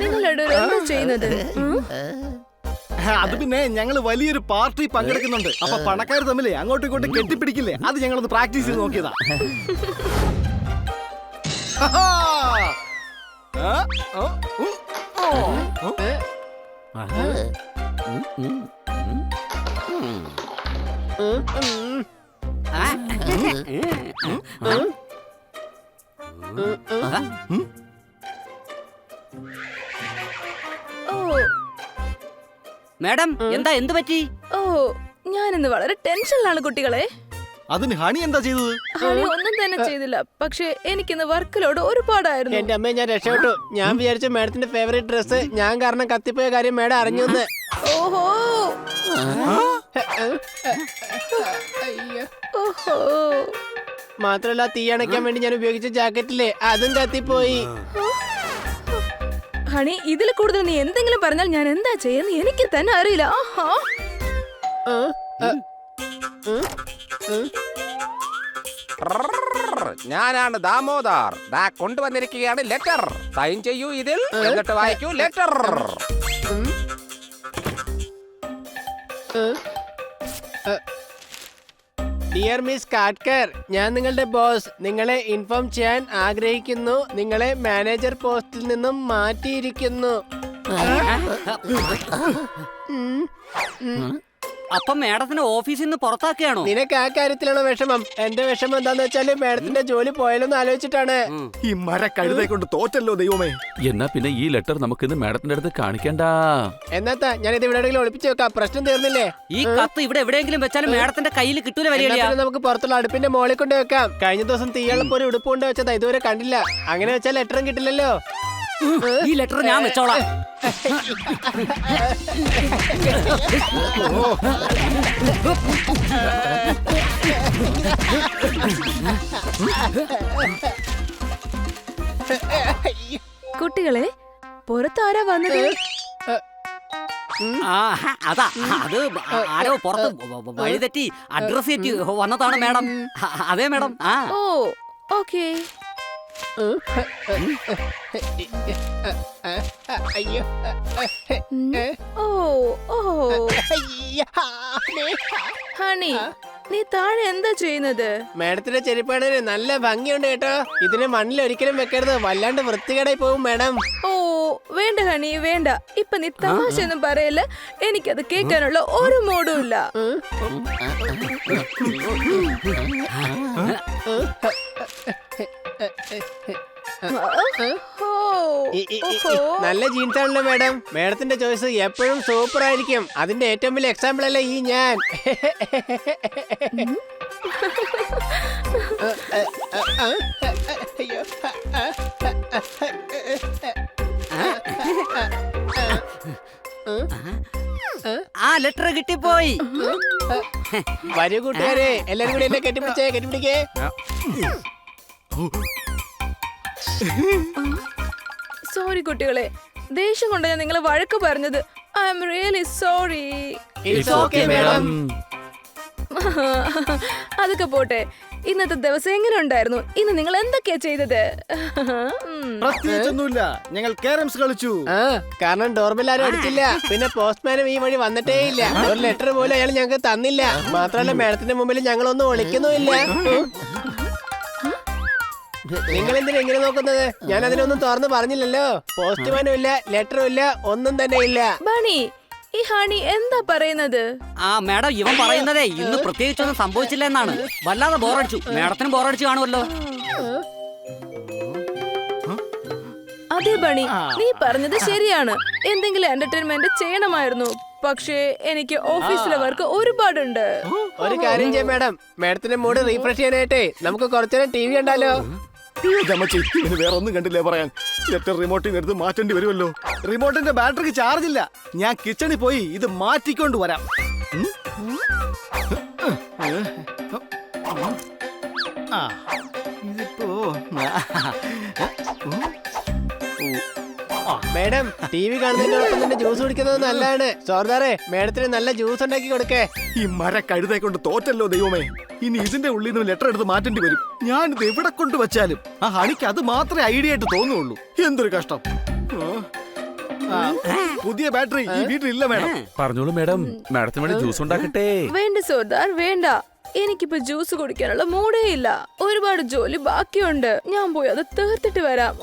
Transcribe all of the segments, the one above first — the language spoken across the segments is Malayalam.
നിങ്ങളുടെ എന്താ ചെയ്യുന്നത്? അത് പിന്നെ ഞങ്ങള് വലിയൊരു പാർട്ടി പങ്കെടുക്കുന്നുണ്ട്. അപ്പൊ പണക്കാർ തമ്മിലേ അങ്ങോട്ടും ഇങ്ങോട്ടും കെട്ടിപ്പിടിക്കില്ലേ, അത് ഞങ്ങളൊന്ന് പ്രാക്ടീസ് ചെയ്ത് നോക്കിയതാ. മാഡം എന്താ എന്ത് പറ്റി? ഓ, ഞാനിന്ന് വളരെ ടെൻഷനിലാണ് കുട്ടികളെ. അതിന് ഹണി എന്താ ചെയ്തത്? ഹണി ഒന്നും തന്നെ ചെയ്തില്ല. പക്ഷെ എനിക്കിന്ന് വർക്കിലോട് ഒരുപാടായിരുന്നു. എന്റെ അമ്മയെ ഞാൻ രക്ഷപ്പെട്ടു. ഞാൻ വിചാരിച്ചു മാഡത്തിന്റെ ഫേവറേറ്റ് ഡ്രസ് ഞാൻ കാരണം കത്തിപ്പോയ കാര്യം മാഡം അറിഞ്ഞു. ഓഹോ ഓഹോ. മാത്രല്ല തീ അണയ്ക്കാൻ വേണ്ടി ഞാൻ ഉപയോഗിച്ച ജാക്കറ്റില്ലേ അതും കത്തിപ്പോയി. ഹണി, ഇതിൽ കൂടുതൽ നീ എന്തെങ്കിലും പറഞ്ഞാൽ ഞാൻ എന്താ ചെയ്യുന്ന എനിക്ക് തന്നെ അറിയില്ല. ഞാനാണ് ദാമോദർ. ദാ കൊണ്ടുവന്നിരിക്കുകയാണ് ലെറ്റർ. സൈൻ ചെയ്യൂ ഇതിൽ, എന്നിട്ട് വായിക്കൂ ലെറ്റർ. ഡിയർ മിസ് കാട്ട്കർ, ഞാൻ നിങ്ങളുടെ ബോസ്. നിങ്ങളെ ഇൻഫോം ചെയ്യാൻ ആഗ്രഹിക്കുന്നു. നിങ്ങളെ മാനേജർ പോസ്റ്റിൽ നിന്നും മാറ്റിയിരിക്കുന്നു. അപ്പൊ മാഡത്തിന് ഓഫീസിൽ നിന്ന് പുറത്താക്കുകയാണോ? നിനക്ക് ആ കാര്യത്തിലാണോ വിഷമം? എന്റെ വിഷമം എന്താന്ന് വെച്ചാല് മാഡത്തിന്റെ ജോലി പോയാലോന്ന് ആലോചിച്ചിട്ടാണ്. ഈ മര കഴുതെ കൊണ്ട് തോറ്റല്ലോ ദൈവമേ. എന്നാ പിന്നെ ഈ ലെറ്റർ നമുക്ക് ഇന്ന് മാഡത്തിന്റെ അടുത്ത് കാണിക്കണ്ട. എന്നാത്താ ഞാൻ ഇത് എവിടെയെങ്കിലും ഒളിപ്പിച്ചു വെക്കാം. പ്രശ്നം തീർന്നില്ലേ? ഈ കത്ത് ഇവിടെ എവിടെയെങ്കിലും വെച്ചാലും മാഡത്തിന്റെ കയ്യിൽ കിട്ടൂല. വലിയ നമുക്ക് പുറത്തുള്ള അടുപ്പിന്റെ മോളിൽ കൊണ്ട് വെക്കാം. കഴിഞ്ഞ ദിവസം തീയളപ്പ് ഒരു ഉടുപ്പ് കൊണ്ട് വെച്ചതാ, ഇതുവരെ കണ്ടില്ല. അങ്ങനെ വെച്ചാൽ ലെറ്ററും കിട്ടില്ലല്ലോ. ഈ ലെറ്റർ ഞാൻ വെച്ചോളാം. കുട്ടികളെ, പുറത്താരാ വന്നത്? അതാ അത് ആരോ പുറത്ത് വഴിതെറ്റി അഡ്രസ് തെറ്റി വന്നതാണ് മാഡം. അതെ മാഡം. ഓ, ഓക്കേ. അയ്യോ. ഓ ഓ. ഹണി, നീ താഴെ എന്താ ചെയ്യുന്നത്? മാഡത്തിന്റെ ചെരുപ്പാടിന് നല്ല ഭംഗിയുണ്ട് കേട്ടോ. ഇതിന് മണ്ണിൽ ഒരിക്കലും വെക്കരുത്, വല്ലാണ്ട് വൃത്തികേടായി പോകും മാഡം. ഓ വേണ്ട ഹണി, വേണ്ട. ഇപ്പൊ നീ തമാശ ഒന്നും പറയല്ല. എനിക്കത് കേൾക്കാനുള്ള ഒരു മൂഡും ഇല്ല. നല്ല ജീൻസ് ആണല്ലോ മാഡം. മാഡത്തിന്റെ ചോയ്സ് എപ്പോഴും സൂപ്പർ ആയിരിക്കും. അതിന്റെ ഏറ്റവും വലിയ എക്സാമ്പിൾ അല്ലേ ഈ ഞാൻ. ആ ലെറ്റർ കിട്ടിപ്പോയി. വരൂ കൂട്ടുകാരെ, എല്ലാരും കൂടി എന്നെ കെട്ടിപ്പിടിക്കേ. സോറി കുട്ടികളെ, ദേഷ്യം കൊണ്ട് ഞാൻ നിങ്ങളെ വഴക്ക് പറഞ്ഞത്. I am really sorry. അതൊക്കെ പോട്ടെ, ഇന്നത്തെ ദിവസം എങ്ങനെ ഉണ്ടായിരുന്നു? ഇന്ന് നിങ്ങൾ എന്തൊക്കെയാ ചെയ്തത്? പ്രത്യേകിച്ചൊന്നുമില്ല, ഞങ്ങൾ കാരംസ് കളിച്ചു. കാരണം ഡോർബെൽ ആരും അടിച്ചില്ല. പിന്നെ പോസ്റ്റ്മാനും ഈ വഴി വന്നിട്ടേ ഇല്ല. ഒരു ലെറ്റർ പോലും അയാൾ ഞങ്ങൾക്ക് തന്നില്ല. മാത്രമല്ല മാഡത്തിന്റെ മുമ്പിൽ ഞങ്ങളൊന്നും ഒളിക്കുന്നുമില്ല. നിങ്ങൾ എന്തിനാ എങ്ങനെ നോക്കുന്നത്? ഞാൻ അതിനൊന്നും തുറന്ന് പറഞ്ഞില്ലല്ലോ. പോസ്റ്റ്മാനും ഇല്ല, ലെറ്ററും ഇല്ല, ഒന്നും തന്നെ ഇല്ല. ബണി, ഈ ഹണി എന്താ പറയുന്നത്? മാഡം, ഇവൻ പറയുന്നതേ ഇന്ന് പ്രത്യേകിച്ചൊന്നും സംഭവിച്ചില്ല എന്നാണ്. വല്ലാതെ ബോറടിച്ചു. മാഡത്തിന് ബോറടിച്ചു കാണുമല്ലോ. അതെ ബണി, നീ പറഞ്ഞത് ശരിയാണ്. എന്തെങ്കിലും എന്റർടൈൻമെന്റ് ചെയ്യണമായിരുന്നു. പക്ഷേ എനിക്ക് ഓഫീസിലെ വർക്ക് ഒരുപാടുണ്ട്. ഒരു കാര്യം ചെയ്യാം മാഡം, മാഡത്തിന്റെ മൂഡ് റീഫ്രഷ് ചെയ്യാനായിട്ടേ നമുക്ക് കുറച്ചേരം TV കണ്ടാലോ? വേറെ ഒന്നും കണ്ടില്ലേ പറയാൻ. ലെറ്റർ റിമോട്ടിന് എടുത്ത് മാറ്റേണ്ടി വരുമല്ലോ. റിമോട്ടിന്റെ ബാറ്ററിക്ക് ചാർജ് ഇല്ല. ഞാൻ കിച്ചണിൽ പോയി ഇത് മാറ്റിക്കൊണ്ട് വരാം. ഇതിപ്പോ മേഡം TV കാണുന്നതിനോടൊപ്പം തന്നെ ജ്യൂസ് കുടിക്കുന്നത് നല്ലതാണ്. സോർദാറെ മേഡത്തിന് നല്ല ജ്യൂസ് ഉണ്ടാക്കി കൊടുക്കേ. ഈ മര കഴുതെ കൊണ്ട് തോറ്റല്ലോ ദൈവമേ. ഇനി ഇതിന്റെ ഉള്ളിൽ നിന്ന് ലെറ്റർ എടുത്ത് മാറ്റേണ്ടി വരും. ഞാനിത് എവിടെ കൊണ്ട് വെച്ചാലും ആ ഹണിക്ക് അത് മാത്രമേ ഐഡിയ ആയിട്ട് തോന്നുള്ളൂ. എന്തൊരു കഷ്ടം. ആ, പുതിയ ബാറ്ററി ഈ വീട്ടിലില്ല മേഡം. പറഞ്ഞോളൂ മാഡം, മാഡത്തിന് വേണ്ടി ജ്യൂസ് ഉണ്ടാക്കട്ടെ? വേണ്ട സോർദാർ വേണ്ട. എനിക്കിപ്പോ ജ്യൂസ് കുടിക്കാനുള്ള മൂടേ ഇല്ല. ഒരുപാട് ജോലി ബാക്കിയുണ്ട്. ഞാൻ പോയി അത് തീർത്തിട്ട് വരാം.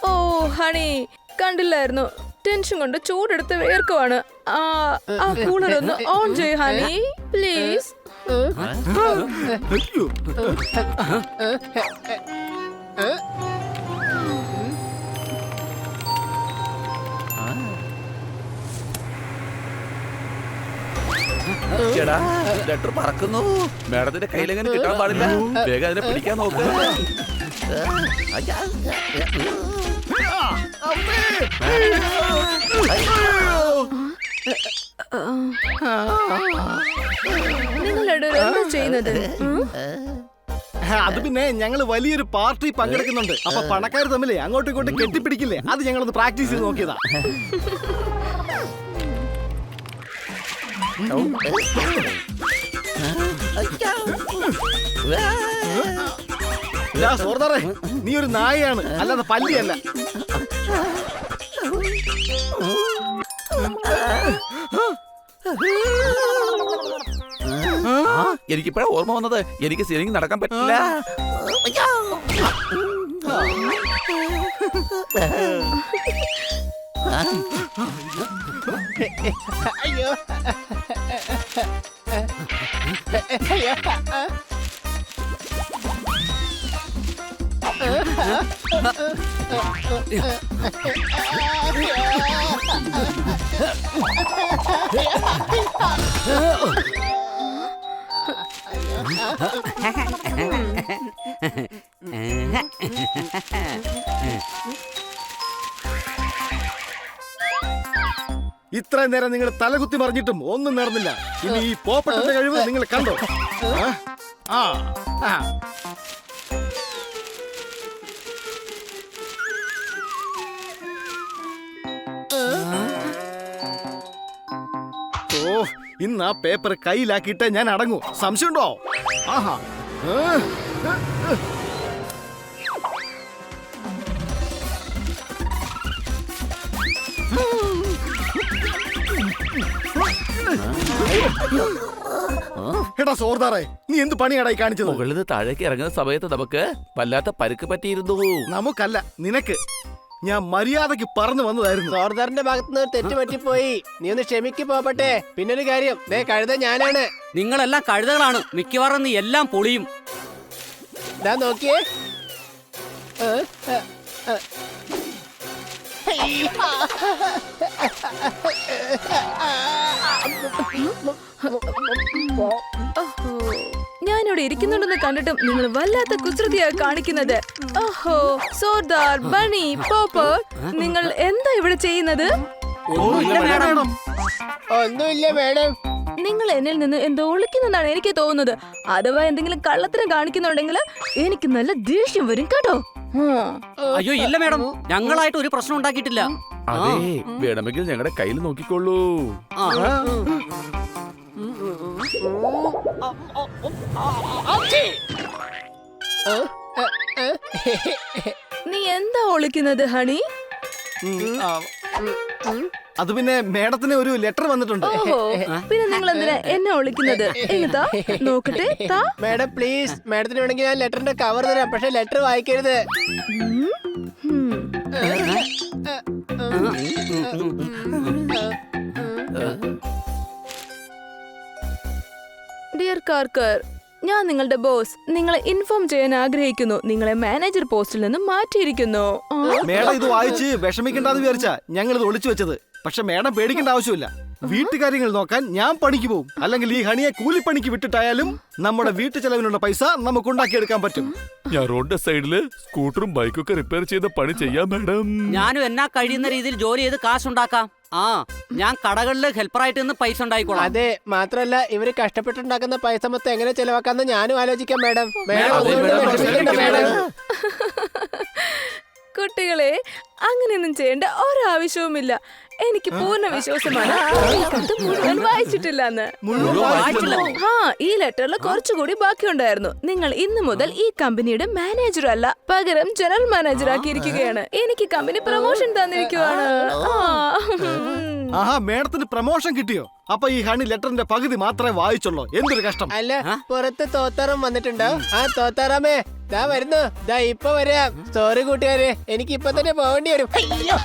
ഓ ഹണി, കണ്ടില്ലായിരുന്നു? ടെൻഷൻ കൊണ്ട് ചൂടെടുത്ത് വേർക്കുവാണ്. ആ കൂളർ ഒന്ന് ഓൺ ചെയ്യ് ഹണി പ്ലീസ്. അയ്യോ. ചേടാ, ലെറ്റർ പറക്കുന്നു. മാഡത്തിന്റെ കയ്യിലെങ്ങനെ കിട്ടാൻ പാടില്ല. വേഗം അതിനെ പിടിക്കാൻ നോക്ക്. നിങ്ങളുടെ എന്താ ചെയ്യുന്നത്? അത് പിന്നെ ഞങ്ങള് വലിയൊരു പാർട്ടി പങ്കെടുക്കുന്നുണ്ട്. അപ്പൊ പണക്കാർ തമ്മിലേ അങ്ങോട്ടും ഇങ്ങോട്ടും കെട്ടിപ്പിടിക്കില്ലേ, അത് ഞങ്ങളൊന്ന് പ്രാക്ടീസ് ചെയ്ത് നോക്കിയതാ. സോർദാറെ, നീ ഒരു നായയാണ്, അല്ലാതെ പല്ലിയല്ല. എനിക്കിപ്പോഴാ ഓർമ്മ വന്നത്. എനിക്ക് സീലിംഗ് നടക്കാൻ പറ്റില്ല. അയ്യോ. ഇത്രയും നേരം നിങ്ങൾ തലകുത്തി മറിഞ്ഞിട്ടും ഒന്നും നേർന്നില്ല. ഇനി ഈ പോപ്പട്ടന്റെ കഴിവ് നിങ്ങൾ കണ്ടോ? ആ ആ ഓ, ഇന്ന് ആ പേപ്പർ കയ്യിലാക്കിയിട്ട് ഞാൻ അടങ്ങൂ. സംശയമുണ്ടോ? ആഹാ. എടാ സോർദാറെ, നീ എന്ത് പണിയാടായി കാണിച്ചത്? മുകളിൽ നിന്ന് താഴേക്ക് ഇറങ്ങുന്ന സമയത്ത് നമുക്ക് വല്ലാത്ത പരുക്ക് പറ്റിയിരുന്നു. നമുക്കല്ല, നിനക്ക്. ഞാൻ മര്യാദക്ക് പറഞ്ഞു വന്നതായിരുന്നു. സോർദാറിന്റെ ഭാഗത്തുനിന്ന് തെറ്റ് പറ്റിപ്പോയി. നീ ഒന്ന് ക്ഷമിക്ക് പോപ്പട്ടെ. പിന്നൊരു കാര്യം, ദേ കഴുത ഞാനാണ്. നിങ്ങളെല്ലാം കഴുതകളാണ്. മിക്കവാറും നീ എല്ലാം പൊളിയും. ഇതാ നോക്കിയേ. ഞാനിവിടെ ഇരിക്കുന്നുണ്ടെന്ന് കണ്ടിട്ടും നിങ്ങൾ വല്ലാത്ത കുസൃതിയാണ് കാണിക്കുന്നത്. ഓഹോ, സോർദാർ, ബണി, പോപ്പർ, നിങ്ങൾ എന്താ ഇവിടെ ചെയ്യുന്നത്? ഒന്നുമില്ല മേഡം. നിങ്ങൾ എന്നിൽ നിന്ന് എന്തോ ഒളിക്കുന്നതാണ് എനിക്ക് തോന്നുന്നത്. അഥവാ എന്തെങ്കിലും കള്ളത്തരം കാണിക്കുന്നുണ്ടെങ്കിൽ എനിക്ക് നല്ല ദേഷ്യം വരും കേട്ടോ. അയ്യോ ഇല്ല മേഡം, ഞങ്ങളായിട്ട് ഒരു പ്രശ്നം ഉണ്ടാക്കിയിട്ടില്ല. അതെ, വേണമെങ്കിൽ ഞങ്ങളുടെ കയ്യിൽ നോക്കിക്കോളൂ. നീ എന്താ ഒളിക്കുന്നത് ഹണി? അത് പിന്നെ മേഡത്തിന് ഒരു ലെറ്റർ വന്നിട്ടുണ്ട്. ഓഹോ, പിന്നെ നിങ്ങൾ എന്തിനാ എന്നെ ഒളിക്കുന്നത്? എങ്ങത്താ നോക്കട്ടെ. താ മേഡം പ്ലീസ്, മേഡത്തിന് വേണമെങ്കിൽ ഞാൻ ലെറ്ററിന്റെ കവർ തരാം, പക്ഷെ ലെറ്റർ വായിക്കരുത്. ഡിയർ കാർക്കർ, ഞാൻ നിങ്ങളുടെ ബോസ്. നിങ്ങളെ ഇൻഫോം ചെയ്യാൻ ആഗ്രഹിക്കുന്നു. നിങ്ങളെ മാനേജർ പോസ്റ്റിൽ നിന്ന് മാറ്റിയിരിക്കുന്നു. മേഡം ഇത് വായിച്ച് വിഷമിക്കണ്ടെന്ന് വിചാരിച്ചാ ഞങ്ങൾ ഇത് ഒളിച്ചു വെച്ചത്. പക്ഷെ മേഡം പേടിക്കേണ്ട ആവശ്യമില്ല. വീട്ടുകാര്യങ്ങൾ നോക്കാൻ ഞാൻ പണിക്ക് പോകും. അല്ലെങ്കിൽ ഈ ഹണിയെ കൂലിപ്പണിക്ക് വിട്ടിട്ടായാലും നമ്മുടെ വീട്ടു ചെലവിനുള്ള പൈസ നമുക്ക് ഉണ്ടാക്കിയെടുക്കാൻ പറ്റും. ഞാൻ റോഡിന്റെ സൈഡില് സ്കൂട്ടറും ബൈക്കൊക്കെ റിപ്പയർ ചെയ്ത പണി ചെയ്യാം മാഡം. ഞാനും എന്നാ കഴിയുന്ന രീതിയിൽ ജോലി ചെയ്ത് കാശുണ്ടാക്കാം. ആ ഞാൻ കടകളില് ഹെൽപ്പറായിട്ട് നിന്ന് പൈസ ഉണ്ടായിക്കോളാം. അതെ, മാത്രല്ല ഇവര് കഷ്ടപ്പെട്ടുണ്ടാക്കുന്ന പൈസ മൊത്തം എങ്ങനെ ചെലവാക്കാന്ന് ഞാനും ആലോചിക്കാം മാഡം. മേഡം, അതെ, മേഡം, വിഷമിക്കണ്ട, മാഡം. കുട്ടികളെ, അങ്ങനെയൊന്നും ചെയ്യേണ്ട ഒരാവശ്യവുമില്ല. എനിക്ക് പൂർണ്ണ വിശ്വാസമാണ് ഈ കത്ത് മുഴുവൻ വായിച്ചിട്ടില്ലെന്ന്. ആ, ഈ ലെറ്ററിൽ കുറച്ചുകൂടി ബാക്കിയുണ്ടായിരുന്നു. നിങ്ങൾ ഇന്നു മുതൽ ഈ കമ്പനിയുടെ മാനേജർ അല്ല, പകരം ജനറൽ മാനേജർ ആക്കിയിരിക്കുകയാണ്. എനിക്ക് കമ്പനി പ്രൊമോഷൻ തന്നിരിക്കുവാണ്. ആഹാ, മേഡത്തിന് പ്രമോഷൻ കിട്ടിയോ? അപ്പൊ ഈ ഹണി ലെറ്ററിന്റെ പകുതി മാത്രമേ വായിച്ചുള്ളൂ. എന്തൊരു കഷ്ടം. അല്ല, പുറത്ത് തോത്താറം വന്നിട്ടുണ്ടോ? ആ തോത്താറാമേ, ദാ വരുന്നു, ദാ ഇപ്പൊ വരാം. സോറി കൂട്ടുകാരെ, എനിക്ക് ഇപ്പൊ തന്നെ പോകേണ്ടി വരും. അയ്യോ.